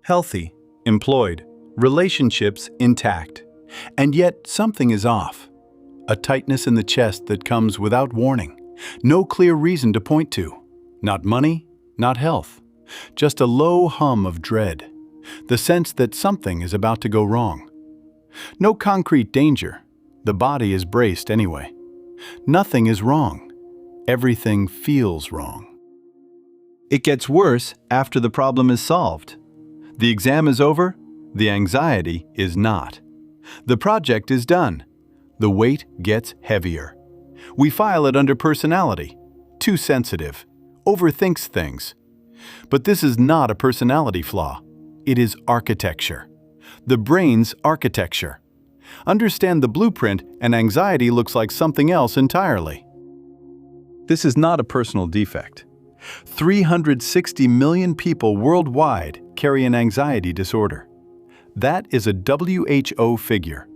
healthy, employed, relationships intact. And yet something is off. A tightness in the chest that comes without warning. No clear reason to point to. Not money, not health. Just a low hum of dread. The sense that something is about to go wrong. No concrete danger. The body is braced anyway. Nothing is wrong. Everything feels wrong. It gets worse after the problem is solved. The exam is over. The anxiety is not. The project is done. The weight gets heavier. We file it under personality. Too sensitive. Overthinks things. But this is not a personality flaw. It is architecture. The brain's architecture. Understand the blueprint, and anxiety looks like something else entirely. This is not a personal defect. 360 million people worldwide carry an anxiety disorder. That is a WHO figure.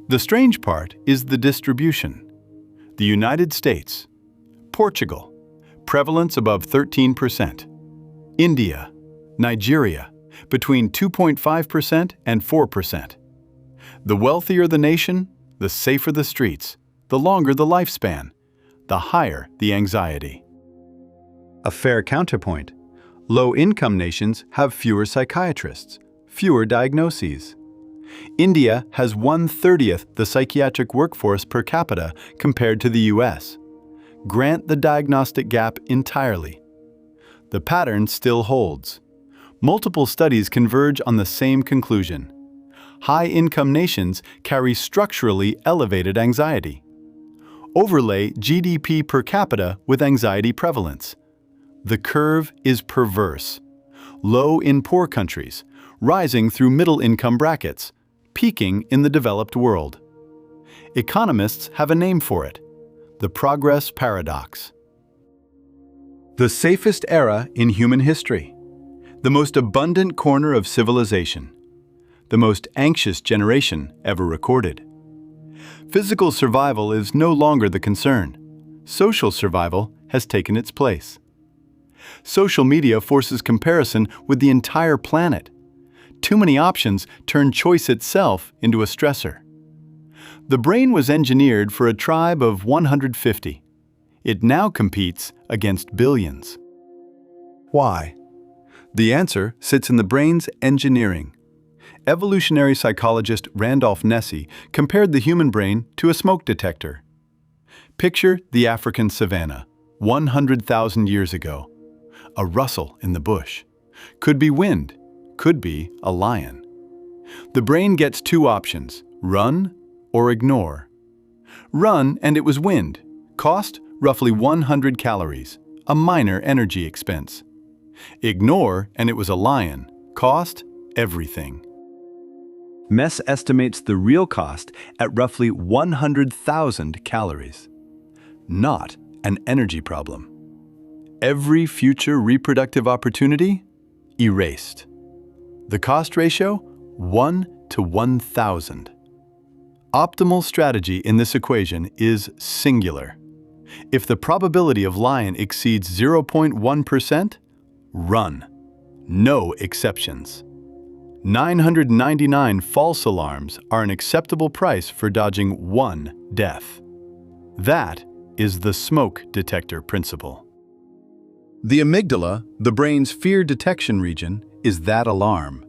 The strange part is the distribution. The United States, Portugal, prevalence above 13%. India, Nigeria, between 2.5% and 4%. The wealthier the nation, the safer the streets, the longer the lifespan, the higher the anxiety. A fair counterpoint: low-income nations have fewer psychiatrists, fewer diagnoses. India has 1/30 the psychiatric workforce per capita compared to the US. Grant the diagnostic gap entirely. The pattern still holds. Multiple studies converge on the same conclusion. High-income nations carry structurally elevated anxiety. Overlay GDP per capita with anxiety prevalence. The curve is perverse. Low in poor countries, rising through middle-income brackets, peaking in the developed world. Economists have a name for it: the progress paradox. The safest era in human history. The most abundant corner of civilization. The most anxious generation ever recorded. Physical survival is no longer the concern. Social survival has taken its place. Social media forces comparison with the entire planet. Too many options turn choice itself into a stressor. The brain was engineered for a tribe of 150. It now competes against billions. Why? The answer sits in the brain's engineering. Evolutionary psychologist Randolph Nesse compared the human brain to a smoke detector. Picture the African savanna, 100,000 years ago. A rustle in the bush. Could be wind, could be a lion. The brain gets two options: run or ignore. Run and it was wind. Cost roughly 100 calories, a minor energy expense. Ignore and it was a lion. Cost everything. Nesse estimates the real cost at roughly 100,000 calories. Not an energy problem. Every future reproductive opportunity erased. The cost ratio, 1 to 1,000. Optimal strategy in this equation is singular. If the probability of lion exceeds 0.1%, run. No exceptions. 999 false alarms are an acceptable price for dodging one death. That is the smoke detector principle. The amygdala, the brain's fear detection region, is that alarm.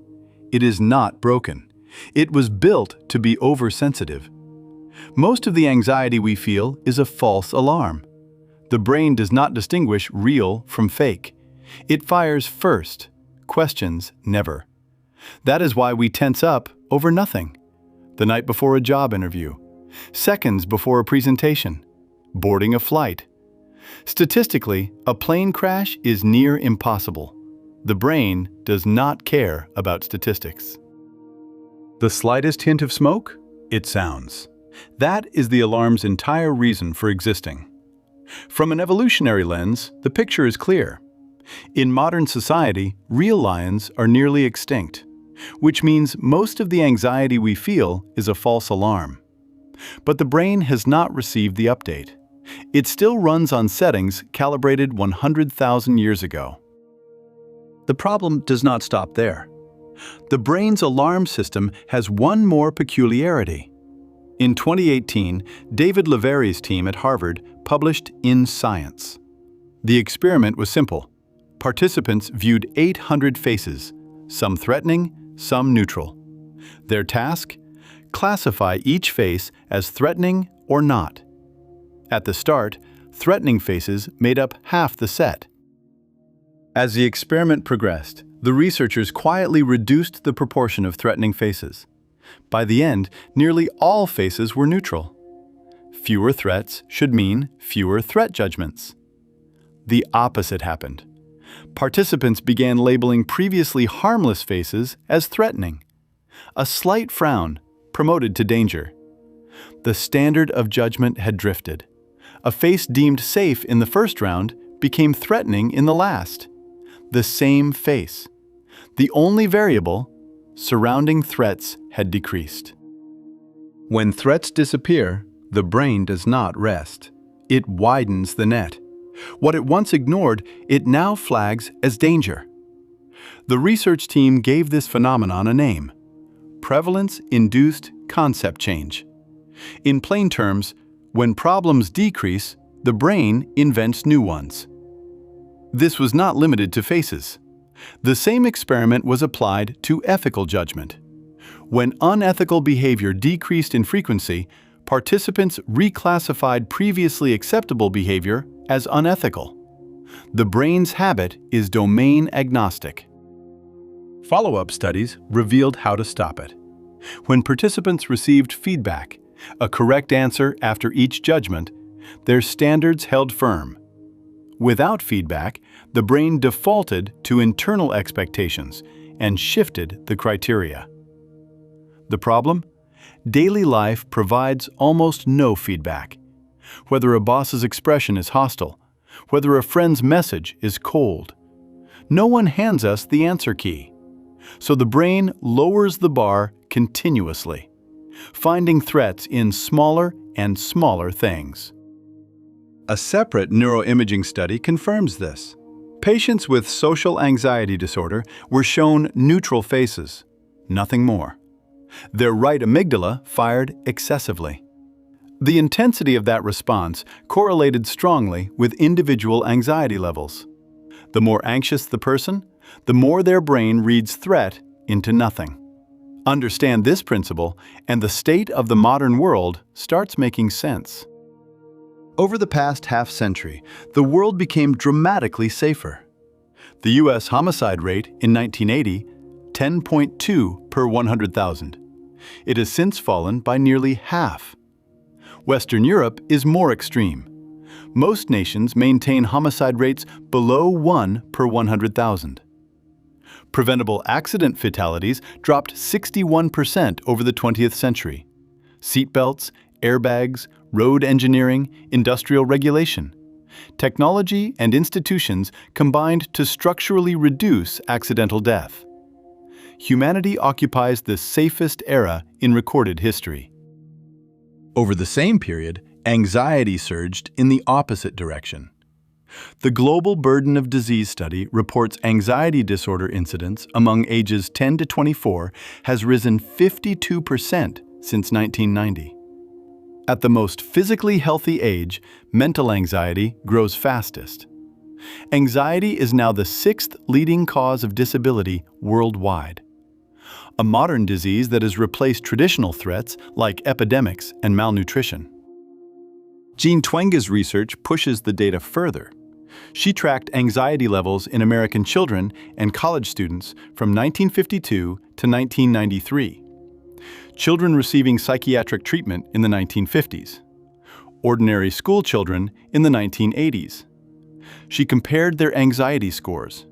It is not broken. It was built to be oversensitive. Most of the anxiety we feel is a false alarm. The brain does not distinguish real from fake. It fires first, questions never. That is why we tense up over nothing. The night before a job interview, seconds before a presentation, boarding a flight. Statistically, a plane crash is near impossible. The brain does not care about statistics. The slightest hint of smoke, it sounds. That is the alarm's entire reason for existing. From an evolutionary lens, the picture is clear. In modern society, real lions are nearly extinct, which means most of the anxiety we feel is a false alarm. But the brain has not received the update. It still runs on settings calibrated 100,000 years ago. The problem does not stop there. The brain's alarm system has one more peculiarity. In 2018, David Levery's team at Harvard published In Science. The experiment was simple. Participants viewed 800 faces, some threatening, some neutral. Their task? Classify each face as threatening or not. At the start, threatening faces made up half the set. As the experiment progressed, the researchers quietly reduced the proportion of threatening faces. By the end, nearly all faces were neutral. Fewer threats should mean fewer threat judgments. The opposite happened. Participants began labeling previously harmless faces as threatening. A slight frown promoted to danger. The standard of judgment had drifted. A face deemed safe in the first round became threatening in the last. The same face. The only variable, surrounding threats, had decreased. When threats disappear, the brain does not rest. It widens the net. What it once ignored, it now flags as danger. The research team gave this phenomenon a name: prevalence-induced concept change. In plain terms, when problems decrease, the brain invents new ones. This was not limited to faces. The same experiment was applied to ethical judgment. When unethical behavior decreased in frequency, participants reclassified previously acceptable behavior as unethical. The brain's habit is domain agnostic. Follow-up studies revealed how to stop it. When participants received feedback, a correct answer after each judgment, their standards held firm. Without feedback, the brain defaulted to internal expectations and shifted the criteria. The problem? Daily life provides almost no feedback. Whether a boss's expression is hostile, whether a friend's message is cold, no one hands us the answer key. So the brain lowers the bar continuously, finding threats in smaller and smaller things. A separate neuroimaging study confirms this. Patients with social anxiety disorder were shown neutral faces, nothing more. Their right amygdala fired excessively. The intensity of that response correlated strongly with individual anxiety levels. The more anxious the person, the more their brain reads threat into nothing. Understand this principle, and the state of the modern world starts making sense. Over the past half-century, the world became dramatically safer. The U.S. homicide rate in 1980, 10.2 per 100,000. It has since fallen by nearly half. Western Europe is more extreme. Most nations maintain homicide rates below 1 per 100,000. Preventable accident fatalities dropped 61% over the 20th century. Seatbelts, airbags, road engineering, industrial regulation. Technology and institutions combined to structurally reduce accidental death. Humanity occupies the safest era in recorded history. Over the same period, anxiety surged in the opposite direction. The Global Burden of Disease Study reports anxiety disorder incidence among ages 10 to 24 has risen 52% since 1990. At the most physically healthy age, mental anxiety grows fastest. Anxiety is now the 6th leading cause of disability worldwide. A modern disease that has replaced traditional threats like epidemics and malnutrition. Jean Twenge's research pushes the data further. She tracked anxiety levels in American children and college students from 1952 to 1993. Children receiving psychiatric treatment in the 1950s. Ordinary school children in the 1980s. She compared their anxiety scores.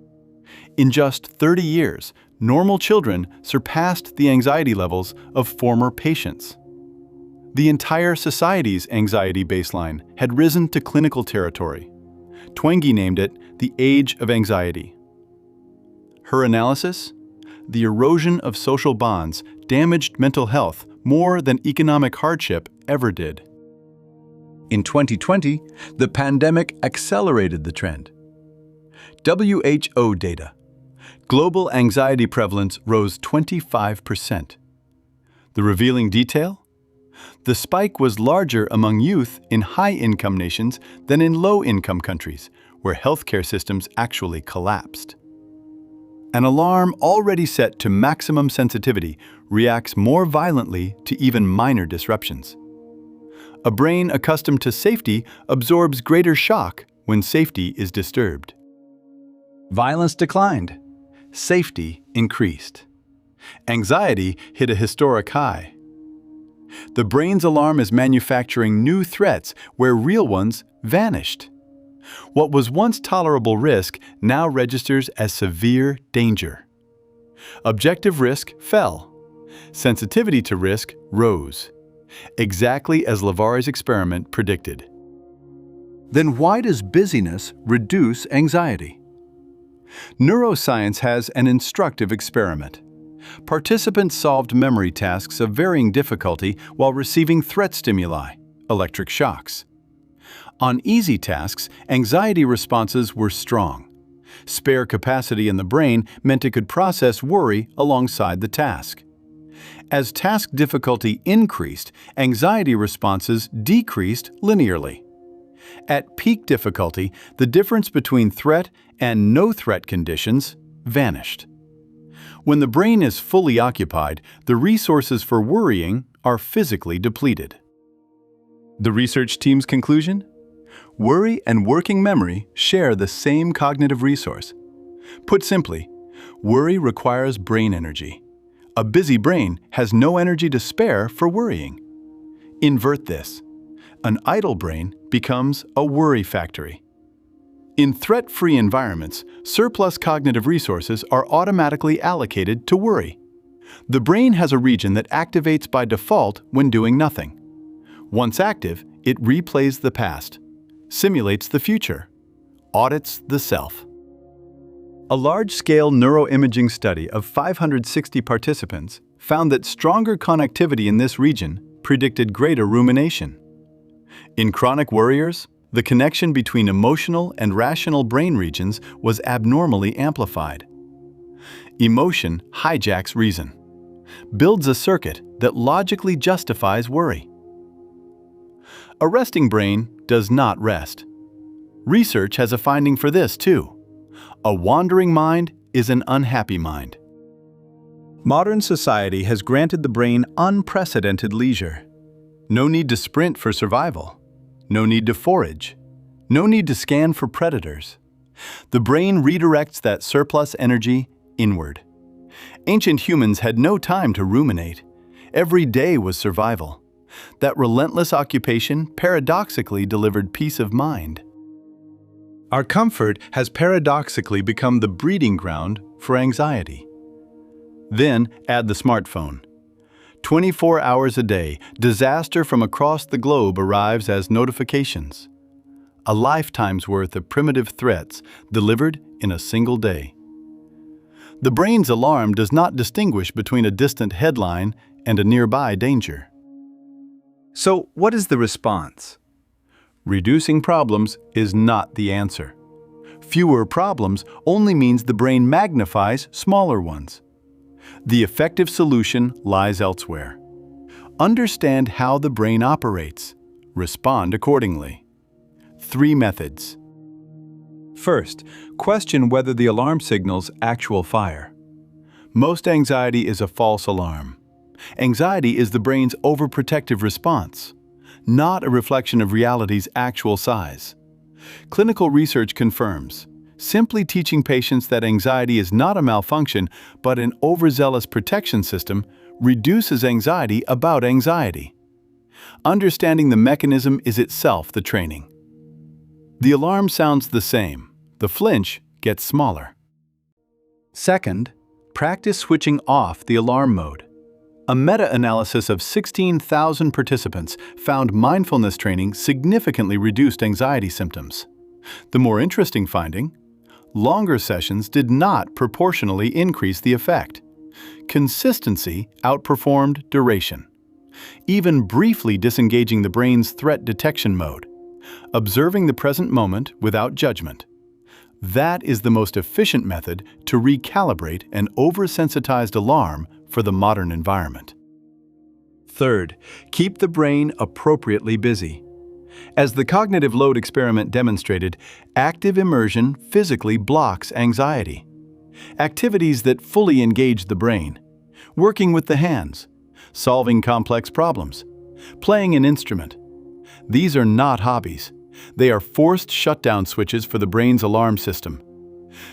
In just 30 years, normal children surpassed the anxiety levels of former patients. The entire society's anxiety baseline had risen to clinical territory. Twenge named it the age of anxiety. Her analysis? The erosion of social bonds damaged mental health more than economic hardship ever did. In 2020, the pandemic accelerated the trend. WHO data. Global anxiety prevalence rose 25%. The revealing detail? The spike was larger among youth in high-income nations than in low-income countries, where healthcare systems actually collapsed. An alarm already set to maximum sensitivity reacts more violently to even minor disruptions. A brain accustomed to safety absorbs greater shock when safety is disturbed. Violence declined. Safety increased. Anxiety hit a historic high. The brain's alarm is manufacturing new threats where real ones vanished. What was once tolerable risk now registers as severe danger. Objective risk fell. Sensitivity to risk rose, exactly as Lavare's experiment predicted. Then why does busyness reduce anxiety? Neuroscience has an instructive experiment. Participants solved memory tasks of varying difficulty while receiving threat stimuli, electric shocks. On easy tasks, anxiety responses were strong. Spare capacity in the brain meant it could process worry alongside the task. As task difficulty increased, anxiety responses decreased linearly. At peak difficulty, the difference between threat and no-threat conditions vanished. When the brain is fully occupied, the resources for worrying are physically depleted. The research team's conclusion? Worry and working memory share the same cognitive resource. Put simply, worry requires brain energy. A busy brain has no energy to spare for worrying. Invert this. An idle brain becomes a worry factory. In threat-free environments, surplus cognitive resources are automatically allocated to worry. The brain has a region that activates by default when doing nothing. Once active, it replays the past, simulates the future, audits the self. A large-scale neuroimaging study of 560 participants found that stronger connectivity in this region predicted greater rumination. In chronic worriers, the connection between emotional and rational brain regions was abnormally amplified. Emotion hijacks reason, builds a circuit that logically justifies worry. A resting brain does not rest. Research has a finding for this too. A wandering mind is an unhappy mind. Modern society has granted the brain unprecedented leisure. No need to sprint for survival. No need to forage. No need to scan for predators. The brain redirects that surplus energy inward. Ancient humans had no time to ruminate. Every day was survival. That relentless occupation paradoxically delivered peace of mind. Our comfort has paradoxically become the breeding ground for anxiety. Then add the smartphone. 24 hours a day, disaster from across the globe arrives as notifications. A lifetime's worth of primitive threats delivered in a single day. The brain's alarm does not distinguish between a distant headline and a nearby danger. So, what is the response? Reducing problems is not the answer. Fewer problems only means the brain magnifies smaller ones. The effective solution lies elsewhere. Understand how the brain operates. Respond accordingly. 3 methods. First, question whether the alarm signals actual fire. Most anxiety is a false alarm. Anxiety is the brain's overprotective response, not a reflection of reality's actual size. Clinical research confirms, simply teaching patients that anxiety is not a malfunction but an overzealous protection system reduces anxiety about anxiety. Understanding the mechanism is itself the training. The alarm sounds the same. The flinch gets smaller. Second, practice switching off the alarm mode. A meta-analysis of 16,000 participants found mindfulness training significantly reduced anxiety symptoms. The more interesting finding, longer sessions did not proportionally increase the effect. Consistency outperformed duration. Even briefly disengaging the brain's threat detection mode. Observing the present moment without judgment. That is the most efficient method to recalibrate an oversensitized alarm for the modern environment. Third, keep the brain appropriately busy. As the cognitive load experiment demonstrated, active immersion physically blocks anxiety. Activities that fully engage the brain, working with the hands, solving complex problems, playing an instrument. These are not hobbies. They are forced shutdown switches for the brain's alarm system.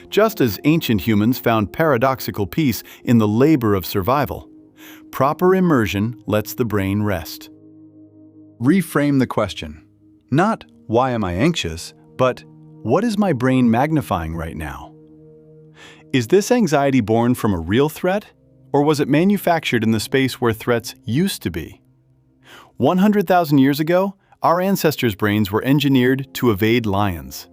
Just as ancient humans found paradoxical peace in the labor of survival, proper immersion lets the brain rest. Reframe the question. Not, why am I anxious, but what is my brain magnifying right now? Is this anxiety born from a real threat, or was it manufactured in the space where threats used to be? 100,000 years ago, our ancestors' brains were engineered to evade lions.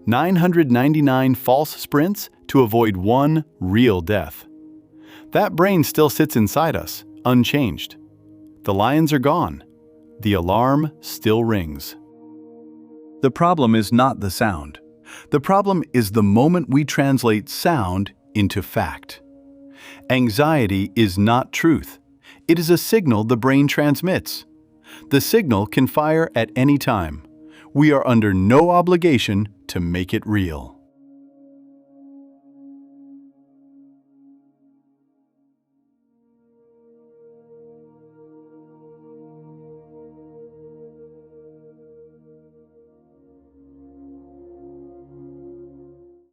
999 false sprints to avoid one real death. That brain still sits inside us, unchanged. The lions are gone. The alarm still rings. The problem is not the sound. The problem is the moment we translate sound into fact. Anxiety is not truth. It is a signal the brain transmits. The signal can fire at any time. We are under no obligation to make it real.